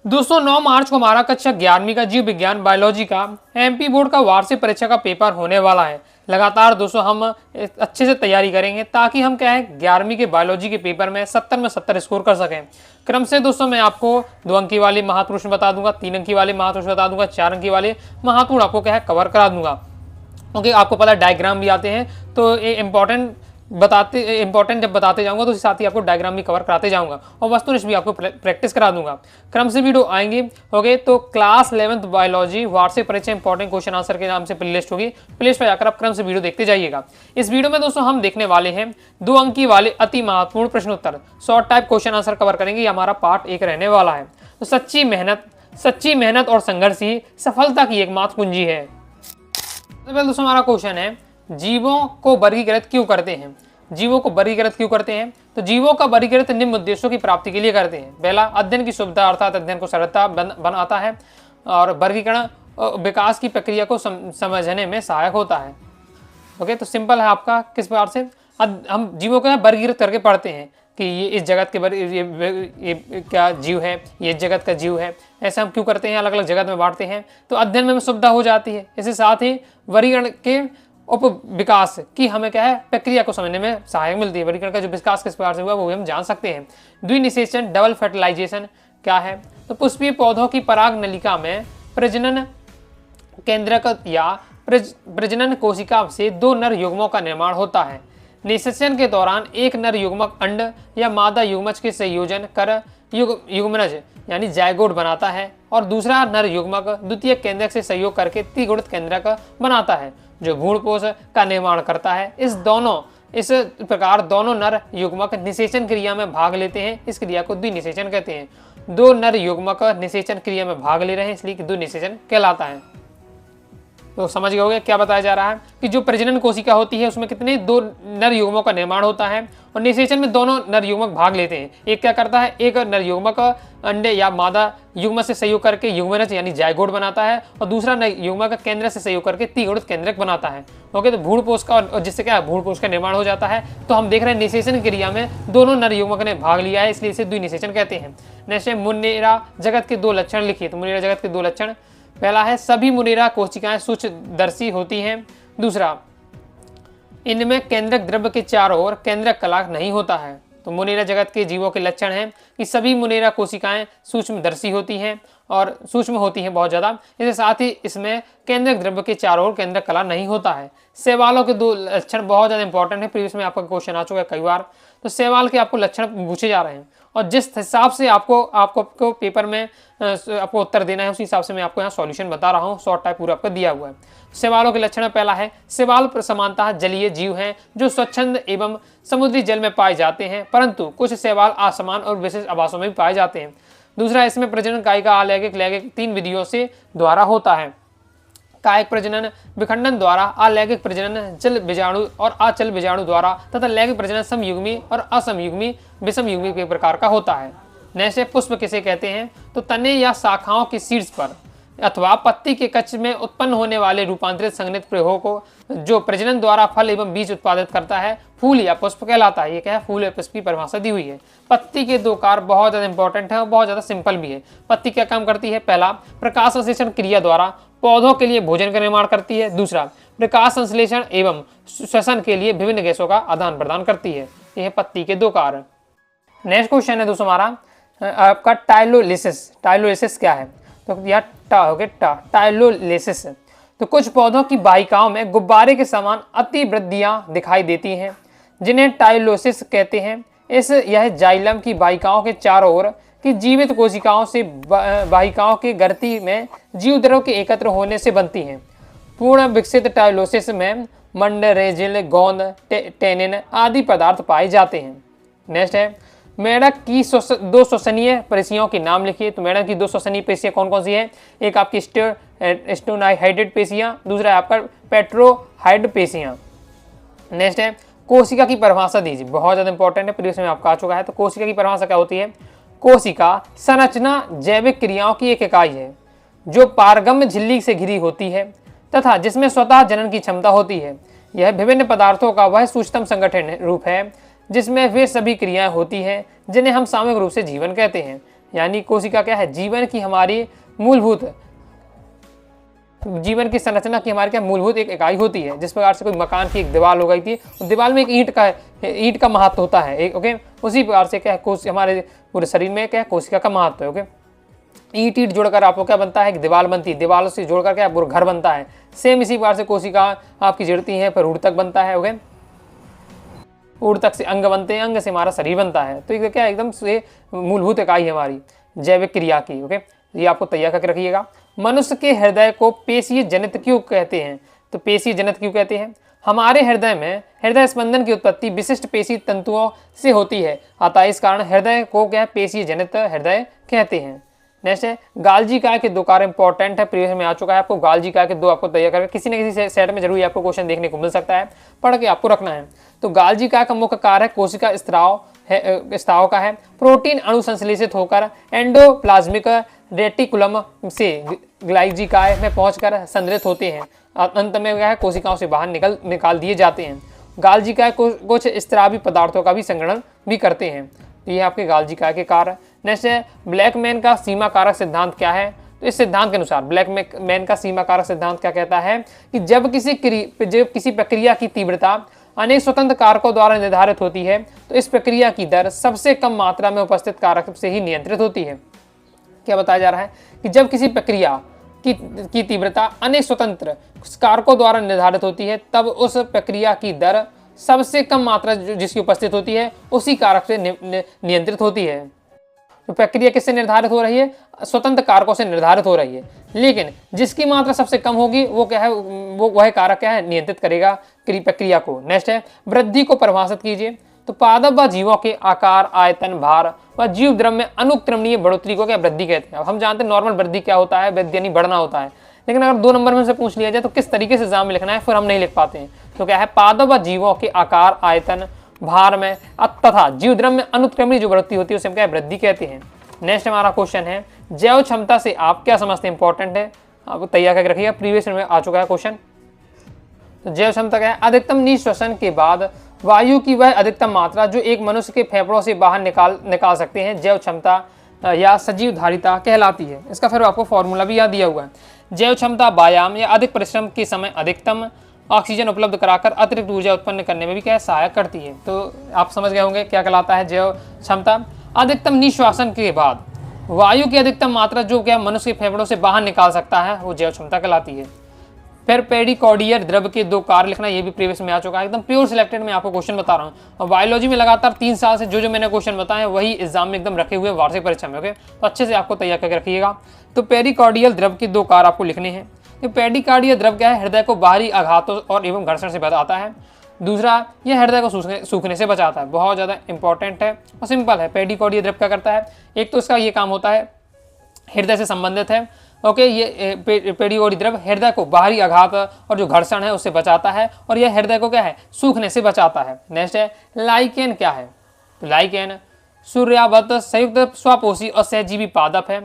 दोस्तों 9 मार्च को हमारा कक्षा 11वीं का जीव विज्ञान बायोलॉजी का एमपी बोर्ड का वार्षिक परीक्षा का पेपर होने वाला है। लगातार दोस्तों हम अच्छे से तैयारी करेंगे ताकि हम क्या है 11वीं के बायोलॉजी के पेपर में 70 में 70 स्कोर कर सकें। क्रम से दोस्तों मैं आपको 2 अंकी वाले महत्वपूर्ण प्रश्न बता दूंगा, 3 अंकी वाले महत्वपूर्ण प्रश्न बता दूंगा, 4 अंकी वाले महत्वपूर्ण आपको क्या है कवर करा दूंगा। ओके, आपको पता है डायग्राम भी आते हैं, तो ये इंपॉर्टेंट जब बताते जाऊंगा तो साथ ही आपको डायग्राम भी कवर कराते जाऊंगा और वस्तुनिष्ठ भी आपको प्रैक्टिस करा दूंगा। क्रम से वीडियो आएंगे। ओके, तो क्लास 11th बायोलॉजी वार्षिक परीक्षा इंपॉर्टेंट क्वेश्चन आंसर के नाम से प्लेलिस्ट होगी। प्लेलिस्ट पर जाकर आप क्रम से वीडियो देखते जाइएगा। इस वीडियो में दोस्तों हम देखने वाले हैं 2 अंकी वाले अति महत्वपूर्ण प्रश्नोत्तर short type question answer cover करेंगे। ये हमारा पार्ट 1 रहने वाला है। तो सच्ची मेहनत और संघर्ष ही सफलता की एकमात्र कुंजी है। तो पहले दोस्तों हमारा क्वेश्चन है, जीवों को वर्गीकृत क्यों करते हैं? जीवों को वर्गीकृत क्यों करते हैं? तो जीवों का वर्गीकृत निम्न उद्देश्यों की प्राप्ति के लिए करते हैं। पहला, अध्ययन की सुविधा अर्थात अध्ययन को सरलता बनाता है और वर्गीकरण विकास की प्रक्रिया को समझने में सहायक होता है। ओके, तो सिंपल है आपका किस प्रकार से हम जीवों को वर्गीकृत करके पढ़ते हैं कि ये इस जगत के ये क्या जीव है, ये जगत का जीव है। ऐसा हम क्यों करते हैं? अलग अलग जगत में बांटते हैं तो अध्ययन में सुविधा हो जाती है। इसके साथ ही वर्गीकरण के उप विकास की हमें क्या है प्रक्रिया को समझने में सहायक मिलती है। वर्गीकरण का जो विकास किस प्रकार से हुआ वो भी हम जान सकते हैं। द्विनिषेचन डबल फर्टिलाइजेशन क्या है? तो पुष्पीय पौधों की पराग नलिका में प्रजनन केंद्रक या प्रजनन कोशिका से 2 नर युग्मों का निर्माण होता है। निषेचन के दौरान एक नर युग्मक अंड या मादा युग्मज के संयोजन कर युग्मनज यानी जायगोट बनाता है और दूसरा नर युग्मक द्वितीय केंद्रक से सहयोग करके त्रिगुणित केंद्रक बनाता है जो भ्रूणपोष का निर्माण करता है। इस प्रकार दोनों नर युग्मक निषेचन क्रिया में भाग लेते हैं। इस क्रिया को द्विनिषेचन कहते हैं। 2 नर युग्मक निषेचन क्रिया में भाग ले रहे हैं इसलिए द्विनिषेचन कहलाता है। तो समझ गए होंगे क्या बताया जा रहा है कि जो प्रजनन कोशिका होती है उसमें कितने 2 नर युग्मों का निर्माण होता है और निषेचन में दोनों नर युग्मक भाग लेते हैं। एक क्या करता है, एक नर युग्मक अंडे या मादा युग्म से सहयोग करके युग्मनज यानी जायगोट बनाता है और दूसरा नर युग्मक केंद्र से सहयोग करके त्रिगुणित केंद्रक बनाता है। ओके, तो भ्रूणपोष का और जिससे क्या भ्रूणपोष का निर्माण हो जाता है। तो हम देख रहे हैं निषेचन क्रिया में दोनों नर युग्मक ने भाग लिया है इसलिए इसे द्विनिषेचन कहते हैं। नेक्स्ट है मुनेरा जगत के 2 लक्षण लिखिए। तो मुनेरा जगत के 2 लक्षण, पहला है सभी मुनेरा कोशिकाएं सूक्ष्मदर्शी होती हैं। दूसरा, इनमें केंद्रक द्रव्य के चारों ओर केंद्रक कला नहीं होता है। तो मुनेरा जगत के जीवों के लक्षण हैं कि सभी मुनेरा कोशिकाएं सूक्ष्मदर्शी होती हैं और सूक्ष्म होती हैं बहुत ज़्यादा। इसके साथ ही इसमें केंद्रक द्रव्य के चारों ओर केंद्रक कला नहीं होता है। शैवालों के 2 लक्षण बहुत ज़्यादा इंपॉर्टेंट है, प्रीवियस में आपका क्वेश्चन आ चुका है कई बार। तो शैवाल के आपको लक्षण पूछे जा रहे हैं और जिस हिसाब से आपको पेपर में आपको उत्तर देना है उसी हिसाब से मैं आपको यहाँ सॉल्यूशन बता रहा हूँ। शॉर्ट टाइप पूरा आपका दिया हुआ है। शैवालों के लक्षण में पहला है शैवाल समानतः जलीय जीव हैं जो स्वच्छंद एवं समुद्री जल में पाए जाते हैं, परंतु कुछ शैवाल असमान और विशेष आवासों में भी पाए जाते हैं। दूसरा, इसमें प्रजनन कायिका अलैंगिक लैंगिक 3 विधियों से द्वारा होता है। कायिक प्रजनन विखंडन द्वारा, अलैंगिक प्रजनन जल बीजाणु और अचल बीजाणु द्वारा तथा लैंगिक प्रजनन समयुग्मी और असमयुग्मी विषमयुग्मी के प्रकार का होता है। नेक्स्ट है पुष्प किसे कहते हैं? तो तने या शाखाओं के शीर्ष पर अथवा पत्ती के कक्ष में उत्पन्न होने वाले रूपांतरित संघनित प्रयोग को जो प्रजनन द्वारा फल एवं बीज उत्पादित करता है फूल या पुष्प कहलाता है। ये क्या है? फूल या पुष्प की परिभाषा दी हुई है। पत्ती के 2 कार्य बहुत ज्यादा इंपॉर्टेंट है और बहुत ज्यादा सिंपल भी है। पत्ती क्या काम करती है? पहला, प्रकाश संश्लेषण क्रिया द्वारा पौधों के लिए भोजन का निर्माण करती है। दूसरा, प्रकाश संश्लेषण एवं श्वसन के लिए विभिन्न गैसों का आदान प्रदान करती है। यह है पत्ती के 2 कार्य। नेक्स्ट क्वेश्चन है दोस्तों हमारा आपका टाइलोलिसिस। टाइलोलिसिस क्या है? तो यह टाइलोलिसिस। तो कुछ पौधों की वाहिकाओं में गुब्बारे के समान अतिवृद्धियां दिखाई देती हैं जिन्हें टाइलोसिस कहते हैं। यह जाइलम की वाहिकाओं के चारों ओर की जीवित कोशिकाओं से वाहिकाओं की गर्ती में जीव द्रव के एकत्र होने से बनती हैं। पूर्ण विकसित टाइलोसिस में मंडरेजिल, गोंद, टेनिन आदि पदार्थ पाए जाते हैं। नेक्स्ट है मेढक की 2 श्वसनीय पेशियों के नाम लिखिए। तो मेढक की 2 श्वसनीय पेशियां कौन कौन सी है? एक आपकी स्टोनाहाइड्रेट पेशियां, दूसरा है आपका पेट्रोहाइड पेशियां। नेक्स्ट है कोशिका की परिभाषा दीजिए। बहुत ज्यादा इंपॉर्टेंट है, प्रीवियस में आपका आ चुका है। तो कोशिका की परिभाषा क्या होती है? कोशिका संरचना जैविक क्रियाओं की एक इकाई है जो पारगम्य झिल्ली से घिरी होती है तथा जिसमें स्वतः जनन की क्षमता होती है। यह विभिन्न पदार्थों का वह सूक्ष्मतम संगठन रूप है जिसमें वे सभी क्रियाएं होती हैं जिन्हें हम सामूहिक रूप से जीवन कहते हैं। यानी कोशिका क्या है, जीवन की हमारी मूलभूत, जीवन की संरचना की हमारी क्या मूलभूत एक इकाई होती है। जिस प्रकार से कोई मकान की एक दीवार हो गई थी, दीवार में एक ईंट का महत्व होता है, एक ओके, उसी प्रकार से क्या है हमारे पूरे शरीर में क्या है कोशिका का महत्व है। ओके, ईंट जोड़कर आपको क्या बनता है, दीवार बनती है, दीवार से जोड़कर क्या पूरा घर बनता है। सेम इसी प्रकार से कोशिका आपकी जुड़ती है, फिर ऊतक बनता है। ओके, ऊतक से अंग बनते हैं, अंग से हमारा शरीर बनता है। तो ये क्या एकदम से मूलभूत इकाई है हमारी जैविक क्रिया की। ओके, ये आपको तैयार करके रखिएगा। मनुष्य के हृदय को पेशीय जनित क्यों कहते हैं? तो पेशीय जनित क्यों कहते हैं? हमारे हृदय में हृदय स्पंदन की उत्पत्ति विशिष्ट पेशी तंतुओं से होती है, अतः इस कारण हृदय को क्या पेशीय जनित हृदय कहते हैं। नेक्स्ट है गाल्जी काय के दो कार्य इंपॉर्टेंट है, प्रीवियस में आ चुका है आपको। गाल्जी काय के दो आपको तैयार करके किसी न किसी सेट में जरूर आपको क्वेश्चन देखने को मिल सकता है, पढ़ के आपको रखना है। तो गाल्जी काय का मुख्य कार्य कोशिका स्त्राव का है। प्रोटीन अणु संश्लेषित होकर एंडोप्लाज्मिक रेटिकुलम से ग्लाइजिकाय में पहुंचकर संग्रहित होते हैं, अंत में क्या है कोशिकाओं से बाहर निकाल दिए जाते हैं। गाल्जिकाय कुछ स्त्रावी पदार्थों का भी संग्रहण भी करते हैं। तो ये आपके गाल्जिकाय के कार्य। नेक्स्ट है ब्लैकमैन का सीमा कारक सिद्धांत क्या है? तो इस सिद्धांत के अनुसार ब्लैकमैन का सीमा कारक सिद्धांत क्या कहता है कि जब किसी प्रक्रिया की तीव्रता अनेक स्वतंत्र कारकों द्वारा निर्धारित होती है, तो इस प्रक्रिया की दर सबसे कम मात्रा में उपस्थित कारक से ही नियंत्रित होती है। क्या बताया जा रहा है कि जब किसी प्रक्रिया की तीव्रता अनेक स्वतंत्र कारकों द्वारा निर्धारित होती है, तब उस प्रक्रिया की दर सबसे कम मात्रा जिसकी उपस्थित होती है उसी कारक से नियंत्रित होती है। तो प्रक्रिया किससे निर्धारित हो रही है? स्वतंत्र कारकों से निर्धारित हो रही है, लेकिन जिसकी मात्रा सबसे कम होगी वो क्या है, वो वह कारक क्या है नियंत्रित करेगा प्रक्रिया को। नेक्स्ट है वृद्धि को परिभाषित कीजिए। तो पादप व जीवों के आकार, आयतन, भार व जीव द्रव्य में अनुक्रमणीय बढ़ोतरी को क्या वृद्धि कहते हैं। अब हम जानते हैं नॉर्मल वृद्धि क्या होता है, वृद्धि यानी बढ़ना होता है, लेकिन अगर 2 नंबर में से पूछ लिया जाए तो किस तरीके से एग्जाम में लिखना है, फिर हम नहीं लिख पाते हैं। तो क्या है पादप व जीवों के आकार, आयतन, भार में तथा जीव द्रव्य में अनुक्रमणीय जो बढ़ोतरी होती है उसे हम क्या वृद्धि कहते हैं। नेक्स्ट हमारा क्वेश्चन है जैव क्षमता से आप क्या समझते हैं, इंपॉर्टेंट है, आपको तैयार करके रखिएगा, प्रीवियस में आ चुका है क्वेश्चन। तो जैव क्षमता क्या है? अधिकतम निश्वसन के बाद वायु की वह अधिकतम मात्रा जो एक मनुष्य के फेफड़ों से बाहर निकाल सकते हैं जैव क्षमता या सजीव धारिता कहलाती है। इसका फिर आपको फॉर्मूला भी याद दिया हुआ है। जैव क्षमता व्यायाम या अधिक परिश्रम के समय अधिकतम ऑक्सीजन उपलब्ध कराकर अतिरिक्त ऊर्जा उत्पन्न करने में भी क्या सहायक करती है। तो आप समझ गए होंगे क्या कहलाता है जैव क्षमता। अधिकतम निश्वासन के बाद वायु की अधिकतम मात्रा जो क्या मनुष्य के फेफड़ों से बाहर निकाल सकता है वो जैव क्षमता कहलाती है। फिर पेरिकॉर्डियल द्रव के 2 कार्य लिखना, ये भी प्रीवियस में आ चुका है, एकदम प्योर सिलेक्टेड में आपको क्वेश्चन बता रहा हूँ। और बायोलॉजी में लगातार 3 साल से जो मैंने क्वेश्चन बताए वही एग्जाम में एकदम रखे हुए वार्षिक परीक्षा में। ओके, तो अच्छे से आपको तैयार करके रखिएगा। तो पेरिकॉर्डियल द्रव के 2 कार्य आपको लिखने हैं। तो पेरिकॉर्डियल द्रव क्या है? हृदय को बाहरी आघातों और एवं घर्षण से बचाता है। दूसरा, यह हृदय को सूखने से बचाता है। बहुत ज़्यादा इंपॉर्टेंट है और सिंपल है। पेरिकॉर्डियल द्रव क्या करता है? एक तो इसका ये काम होता है, हृदय से संबंधित है। ओके, ये पेरिकॉर्डियल द्रव हृदय को बाहरी आघात और जो घर्षण है उससे बचाता है, और यह हृदय को क्या है सूखने से बचाता है। नेक्स्ट है लाइकेन क्या है? तो लाइकेन सूर्यावत संयुक्त स्वपोषी और सहजीवी पादप है,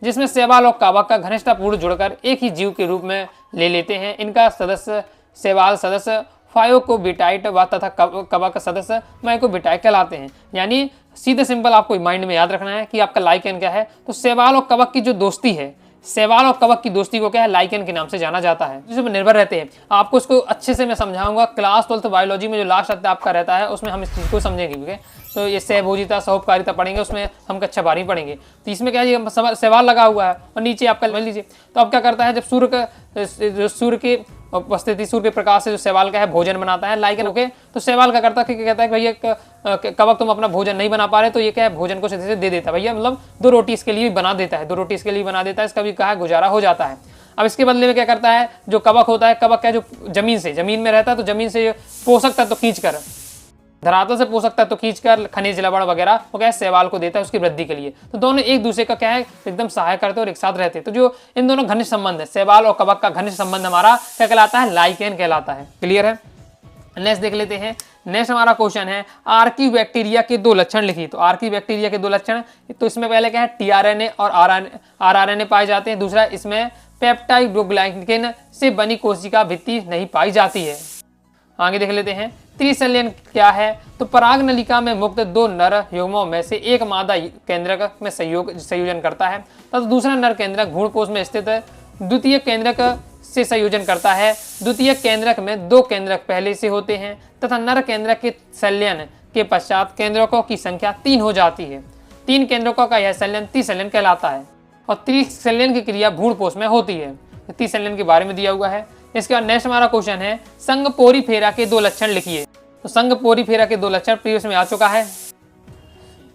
जिसमें शैवाल और कवक का घनिष्ठतापूर्ण जुड़कर एक ही जीव के रूप में ले लेते हैं। इनका सदस्य शैवाल सदस्य फायोकोबिटाइट व तथा कवक सदस्य माइकोबिटाइट कहलाते हैं। यानी सीधे सिंपल आपको माइंड में याद रखना है कि आपका लाइकेन क्या है। तो शैवाल और कवक की जो दोस्ती है, शैवाल और कवक की दोस्ती को क्या है लाइकेन के नाम से जाना जाता है, जिसमें निर्भर रहते हैं। आपको इसको अच्छे से मैं समझाऊंगा। क्लास 12th बायोलॉजी में जो लास्ट अध्याय आपका रहता है उसमें हम इस चीज़ को समझेंगे। ठीक है, तो ये सहभोजिता सहोपकारिता पढ़ेंगे, उसमें हम कक्षा 12 पढ़ेंगे। तो इसमें क्या है शैवाल लगा हुआ है और नीचे आपका मान लीजिए, तो अब क्या करता है जब सूर्य की उपस्थिति, सूर्य के प्रकाश से जो शैवाल का है भोजन बनाता है लाइकेन। ओके, तो शैवाल क्या करता है कि कहता है भैया कवक तुम अपना भोजन नहीं बना पा रहे, तो ये क्या है भोजन को सीधे से दे देता है भैया, मतलब 2 रोटी इसके लिए बना देता है, 2 रोटी इसके लिए बना देता है, इसका भी कहा गुजारा हो जाता है। अब इसके बदले में क्या करता है जो कवक होता है, कवक क्या जो जमीन में रहता है, तो जमीन से पोषक तत्व खींच कर, धरातल से पोषक तत्व खींचकर खनिज लवण वगैरह वो क्या है शैवाल को देता है उसकी वृद्धि के लिए। तो दोनों एक दूसरे का क्या है एकदम सहायक करते हैं और एक साथ रहते हैं। तो जो इन दोनों घनिष्ठ संबंध है, शैवाल और कवक का घनिष्ठ संबंध हमारा क्या कहलाता है? लाइकेन कहलाता है। क्लियर है? नेक्स्ट देख लेते हैं। नेक्स्ट हमारा क्वेश्चन है आर्की बैक्टीरिया के 2 लक्षण लिखिए। तो आर्की बैक्टीरिया के 2 लक्षण, तो इसमें पहले क्या है टीआरएनए और आरआरएनए पाए जाते हैं। दूसरा, इसमें पेप्टाइडोग्लाइकेन से बनी कोशिका भित्ति नहीं पाई जाती है। आगे देख लेते हैं। त्रिसंलयन क्या है? तो पराग नलिका में मुक्त दो नर युग्मों में से एक मादा केंद्रक में संयोजन करता है तथा दूसरा नर केंद्रक भ्रूणपोष में स्थित द्वितीय केंद्रक से संयोजन करता है। द्वितीय केंद्रक में दो केंद्रक पहले से होते हैं तथा नर केंद्रक के संलयन के पश्चात केंद्रकों की संख्या 3 हो जाती है। 3 केंद्रकों का यह संलयन त्रिसंलयन कहलाता है और त्रिसंलयन की क्रिया भ्रूणपोष में होती है। त्रिसंलयन के बारे में दिया हुआ है। इसके बाद नेक्स्ट हमारा क्वेश्चन है संघ पोरीफेरा के 2 लक्षण लिखिए। तो संघ पोरीफेरा के 2 लक्षण प्रीवियस में आ चुका है,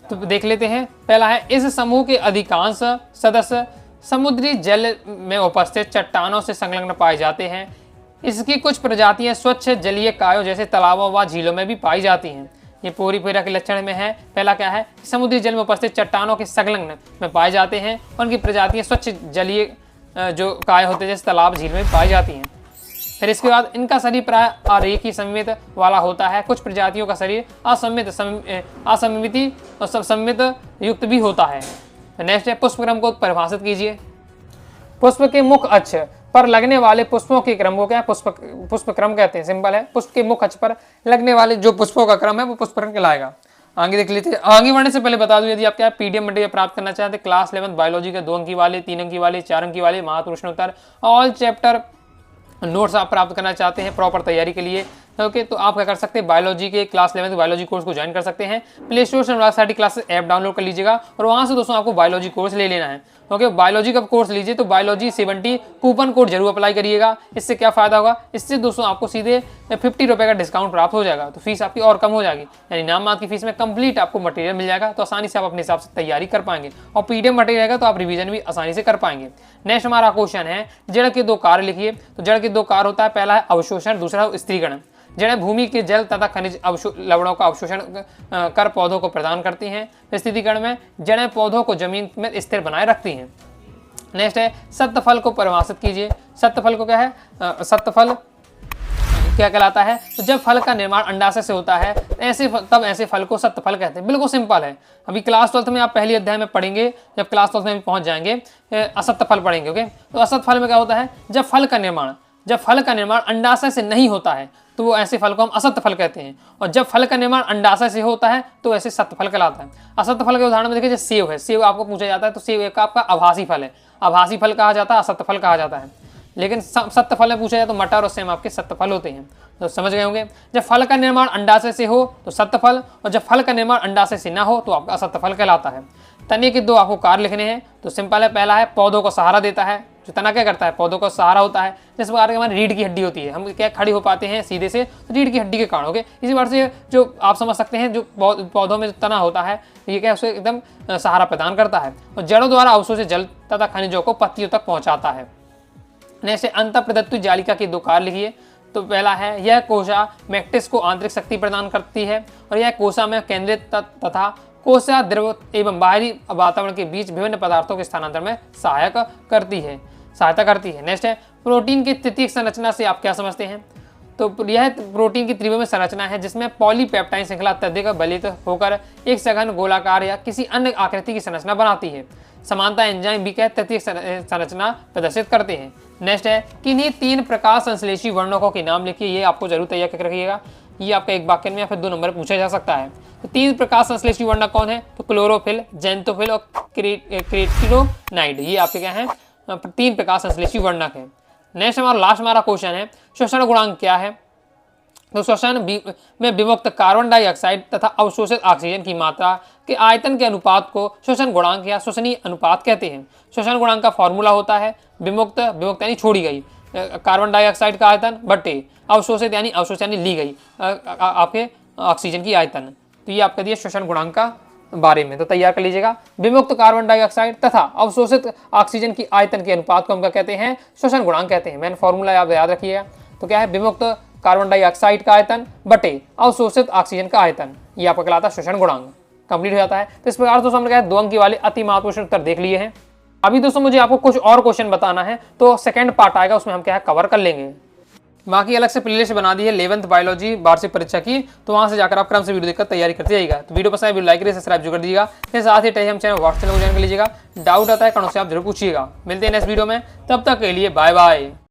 तो देख लेते हैं। पहला है इस समूह के अधिकांश सदस्य समुद्री जल में उपस्थित चट्टानों से संलग्न पाए जाते हैं। इसकी कुछ प्रजातियां स्वच्छ जलीय कायों जैसे तालाबों व झीलों में भी पाई जाती हैं। ये पोरीफेरा के लक्षण में है। पहला क्या है? समुद्री जल में उपस्थित चट्टानों के संलग्न में पाए जाते हैं। उनकी प्रजातियां स्वच्छ जलीय जो काय होते हैं जैसे तालाब झील में पाई जाती हैं। फिर इसके बाद इनका शरीर प्राय अरेखीय सममित वाला होता है। कुछ प्रजातियों का शरीर असममिति और सममित युक्त भी होता है। नेक्स्ट है पुष्पक्रम को परिभाषित कीजिए। पुष्प के मुख अक्ष पर लगने वाले पुष्पों के क्रम को क्या पुष्पक्रम कहते हैं। सिंपल है, पुष्प के मुख अक्ष पर लगने वाले जो पुष्पों का क्रम है वो पुष्पक्रम कहलाएगा। आगे देख लेते हैं। आगे बढ़ने से पहले बता दूं, यदि आप क्या पीडीएफ मटेरियल प्राप्त करना चाहते हैं क्लास 11 बायोलॉजी के 2 अंक वाले, 3 अंक वाले, 4 अंक वाले महाप्रश्नोत्तर ऑल चैप्टर नोट्स आप प्राप्त करना चाहते हैं प्रॉपर तैयारी के लिए, ओके, तो आप क्या कर सकते हैं बायोलॉजी के क्लास 11 बायोलॉजी कोर्स को ज्वाइन कर सकते हैं। प्ले स्टोर से अनुराग क्लासेस ऐप डाउनलोड कर लीजिएगा और वहां से दोस्तों आपको बायोलॉजी कोर्स ले लेना है। ओके, बायोलॉजी का कोर्स लीजिए तो बायोलॉजी 70 कूपन कोड जरूर अप्लाई करिएगा। इससे क्या फायदा होगा? इससे दोस्तों आपको सीधे 50 रुपये का डिस्काउंट प्राप्त हो जाएगा, तो फीस आपकी और कम हो जाएगी, यानी नाम मात्र की फीस में कंप्लीट आपको मटेरियल मिल जाएगा। तो आसानी से आप अपने हिसाब से तैयारी कर पाएंगे और पीडीएफ मटेरियल रहेगा तो आप रिवीजन भी आसानी से कर पाएंगे। नेक्स्ट हमारा क्वेश्चन है जड़ के 2 कार्य लिखिए। तो जड़ के 2 कार्य होता है, पहला है अवशोषण, दूसरा स्त्रीकरण। जड़ें भूमि के जल तथा खनिज लवणों का अवशोषण कर पौधों को प्रदान करती हैं। स्थितिकरण में जड़ें पौधों को जमीन में स्थिर बनाए रखती हैं। नेक्स्ट है सत्फल को परिभाषित कीजिए। सत्फल को क्या है? सत्फल क्या कहलाता है? तो जब फल का निर्माण अंडाशय से होता है तब ऐसे फल को सत्फल कहते हैं। बिल्कुल सिंपल है। अभी क्लास 12 में आप पहली अध्याय में पढ़ेंगे, जब क्लास 12 में पहुंच जाएंगे असत्फल पढ़ेंगे। ओके, तो असत्फल में क्या होता है? जब फल का निर्माण अंडाशय से नहीं होता है तो वो ऐसे फल को हम असत्य फल कहते हैं, और जब फल का निर्माण अंडाशय से होता है तो ऐसे सत्य फल कहलाता है। असत्य फल के उदाहरण में देखिए जैसे सेव है। सेव आपको पूछा जाता है तो सेव एक आपका आभासी फल है, आभासी फल कहा जाता है, असत्य फल कहा जाता है। लेकिन सत्य फल में पूछा जाए तो मटर और सेम आपके सत्य फल होते हैं। तो समझ गए होंगे, जब फल का निर्माण अंडाशय से हो तो सत्य फल, और जब फल का निर्माण अंडाशय से ना हो तो आपका असत्य फल कहलाता है। तने के 2 आपको कार्य लिखने हैं। तो सिंपल है, पहला है पौधों को सहारा देता है। जो तना क्या करता है? पौधों को सहारा होता है। जिस प्रकार की हमारी रीढ़ की हड्डी होती है, हम क्या खड़ी हो पाते हैं सीधे से तो रीढ़ की हड्डी के कारण। ओके, इसी बात से जो आप समझ सकते हैं जो पौधों में जो तना होता है ये क्या उसे एकदम सहारा प्रदान करता है, और जड़ों द्वारा अवशोषित से जल तथा खनिजों को पत्तियों तक पहुंचाता है। नेक्स्ट अंत प्रदत्त जालिका के 2 कार्य लिखिए। तो पहला है यह कोशा मैट्रिक्स को आंतरिक शक्ति प्रदान करती है, और यह कोशा में केंद्रित तथा कोशिका द्रव एवं बाहरी वातावरण के बीच विभिन्न पदार्थों के स्थानांतरण में सहायता करती है। नेक्स्ट है प्रोटीन की तृतीयक संरचना से आप क्या समझते हैं? तो यह प्रोटीन की त्रिविम संरचना है जिसमें पॉलीपेप्टाइड श्रृंखला अत्यधिक बलित होकर एक सघन गोलाकार या किसी अन्य आकृति की संरचना बनाती है। समानता एंजाइम भी क्या तृतीयक संरचना प्रदर्शित करते हैं। नेक्स्ट है किन्हीं 3 प्रकाश संश्लेषी वर्णकों के नाम लिखिए। ये आपको जरूर तैयार करके रखिएगा, ये आपका 1 वाक्य में या फिर 2 नंबर पूछा जा सकता है। तो 3 प्रकाश संश्लेषी वर्णक कौन है? तो क्लोरोफिल, जेंथोफिल और क्रेटिनोनाइड, ये आपके क्या है? 3 प्रकाश संश्लेषी वर्णक है। नेक्स्ट हमारा क्वेश्चन है श्वसन गुणांक क्या है? तो श्वसन में विमुक्त कार्बन डाइऑक्साइड तथा अवशोषित ऑक्सीजन की मात्रा के आयतन के अनुपात को श्वसन गुणांक या श्वसनीय अनुपात कहते हैं। श्वसन गुणांक का फॉर्मूला होता है विमुक्त यानी छोड़ी गई कार्बन डाइऑक्साइड का आयतन बटे अवशोषित यानी ली गई आपके ऑक्सीजन की आयतन। तो ये आपका दिया श्वसन गुणांक का बारे में, तो तैयार कर लीजिएगा। विमुक्त कार्बन डाइऑक्साइड तथा अवशोषित ऑक्सीजन की आयतन के अनुपात को हम क्या कहते हैं? श्वसन गुणांक कहते हैं। मैंने फॉर्मूला आप याद रखिएगा। तो क्या है? विमुक्त कार्बन डाइऑक्साइड का आयतन बटे अवशोषित ऑक्सीजन का आयतन, ये आपका कहलाता है श्वसन गुणांक। कंप्लीट हो जाता है। तो इस प्रकार दोस्तों हमने क्या 2 अंक वाले अति महत्वपूर्ण उत्तर देख लिए हैं। अभी दोस्तों मुझे आपको कुछ और क्वेश्चन बताना है, तो सेकंड पार्ट आएगा उसमें हम क्या है कवर कर लेंगे। बाकी अलग से प्लेलिस्ट बना दी है 11th बायोलॉजी वार्षिक परीक्षा की, तो वहां से जाकर आप क्रम से वीडियो देखकर तैयारी करते जाइएगा। तो वीडियो पसंद है वीडियो लाइक करिए, सब्सक्राइब जो कर दीजिएगा। फिर साथ ही हम चैनल व्हाट्सएप को ज्वाइन कर लीजिएगा। डाउट आता है कौन से आप जरूर पूछिएगा। मिलते हैं नेक्स्ट वीडियो में, तब तक के लिए बाय बाय।